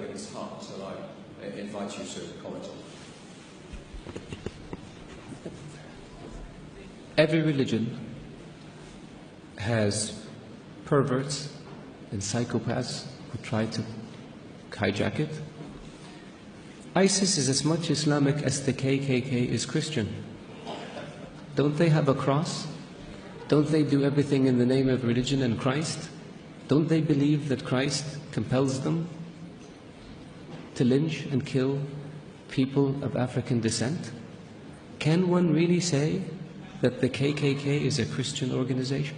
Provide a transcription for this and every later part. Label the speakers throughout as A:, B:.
A: going in his heart. So I invite you to comment on that.
B: Every religion has perverts and psychopaths who try to hijack it. ISIS is as much Islamic as the KKK is Christian. Don't they have a cross? Don't they do everything in the name of religion and Christ? Don't they believe that Christ compels them to lynch and kill people of African descent? Can one really say that the KKK is a Christian organization?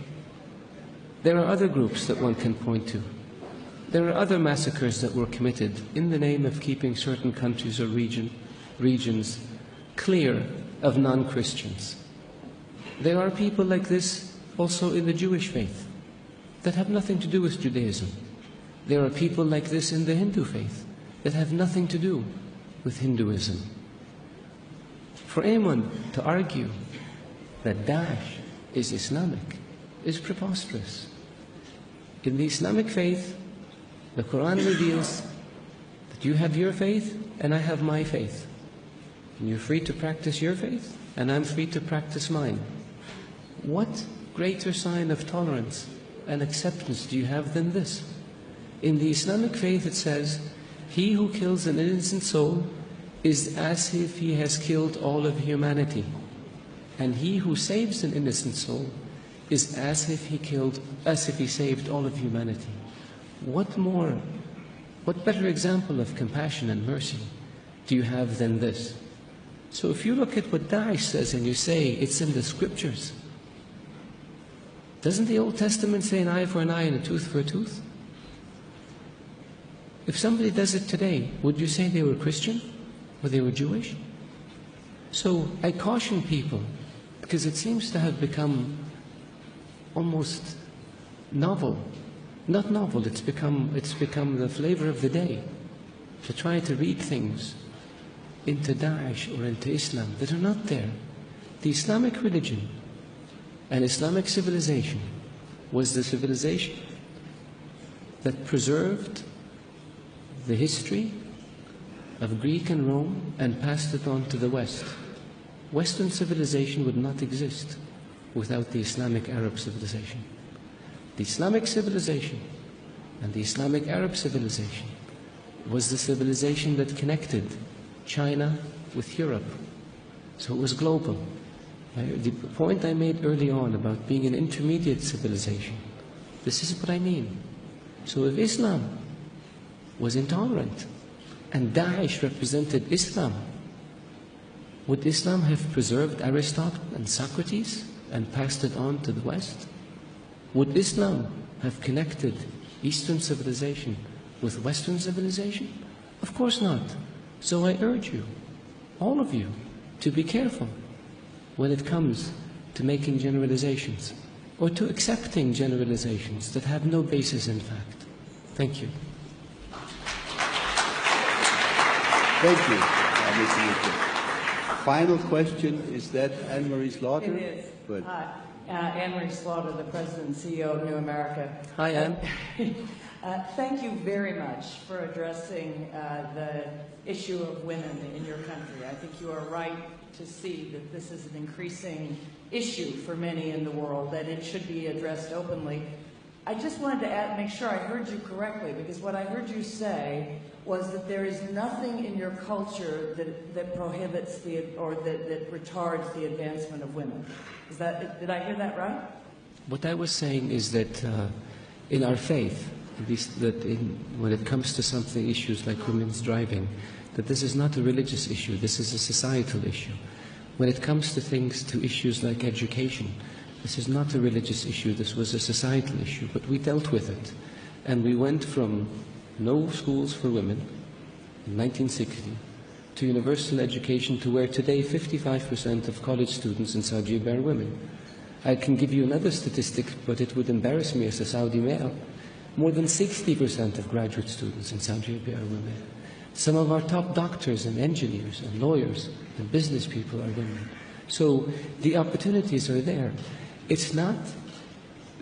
B: There are other groups that one can point to. There are other massacres that were committed in the name of keeping certain countries or regions clear of non-Christians. There are people like this also in the Jewish faith that have nothing to do with Judaism. There are people like this in the Hindu faith that have nothing to do with Hinduism. For anyone to argue that Daesh is Islamic is preposterous. In the Islamic faith, the Quran reveals that you have your faith and I have my faith. And you're free to practice your faith and I'm free to practice mine. What greater sign of tolerance and acceptance do you have than this? In the Islamic faith it says, he who kills an innocent soul is as if he has killed all of humanity. And he who saves an innocent soul is as if he saved all of humanity. What better example of compassion and mercy do you have than this? So if you look at what Daesh says and you say it's in the scriptures, doesn't the Old Testament say an eye for an eye and a tooth for a tooth? If somebody does it today, would you say they were Christian or they were Jewish? So I caution people, because it seems to have become almost novel. Not novel, it's become the flavor of the day to try to read things into Daesh or into Islam that are not there. The Islamic religion and Islamic civilization was the civilization that preserved the history of Greek and Rome and passed it on to the West. Western civilization would not exist without the Islamic Arab civilization. The Islamic civilization and the Islamic Arab civilization was the civilization that connected China with Europe. So it was global. The point I made early on about being an intermediate civilization, this is what I mean. So if Islam was intolerant and Daesh represented Islam, would Islam have preserved Aristotle and Socrates and passed it on to the West? Would Islam have connected Eastern civilization with Western civilization? Of course not. So I urge you, all of you, to be careful when it comes to making generalizations or to accepting generalizations that have no basis in fact. Thank you.
C: Thank you, Mr. Mitchell. Final question, is that Anne-Marie Slaughter?
D: It is.
C: Good.
D: Anne-Marie Slaughter, the President and CEO of New America.
B: Hi, Anne.
D: Thank you very much for addressing the issue of women in your country. I think you are right to see that this is an increasing issue for many in the world, that it should be addressed openly. I just wanted to make sure I heard you correctly, because what I heard you say was that there is nothing in your culture that prohibits or that retards the advancement of women. Did I hear that right?
B: What I was saying is that in our faith, at least when it comes to issues like women's driving, that this is not a religious issue, this is a societal issue. When it comes to issues like education, this is not a religious issue, this was a societal issue, but we dealt with it. And we went from no schools for women in 1960 to universal education, to where today 55% of college students in Saudi Arabia are women. I can give you another statistic, but it would embarrass me as a Saudi male. More than 60% of graduate students in Saudi Arabia are women. Some of our top doctors and engineers and lawyers and business people are women. So the opportunities are there. It's not,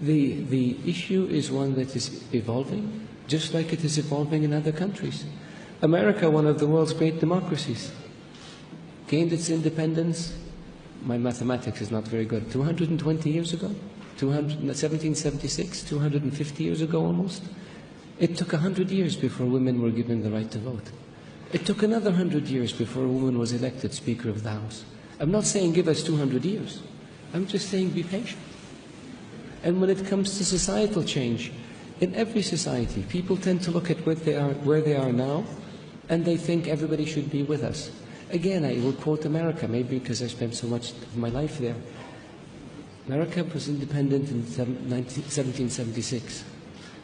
B: the issue is one that is evolving, just like it is evolving in other countries. America, one of the world's great democracies, gained its independence, my mathematics is not very good, 220 years ago? 1776, 250 years ago almost? It took 100 years before women were given the right to vote. It took another 100 years before a woman was elected Speaker of the House. I'm not saying give us 200 years. I'm just saying be patient. And when it comes to societal change, in every society, people tend to look at where they are now, and they think everybody should be with us. Again, I will quote America, maybe because I spent so much of my life there. America was independent in 1776.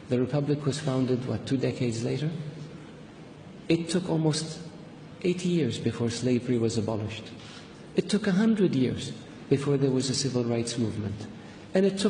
B: The Republic was founded, 2 decades later? It took almost 80 years before slavery was abolished. It took 100 years before there was a civil rights movement. And it took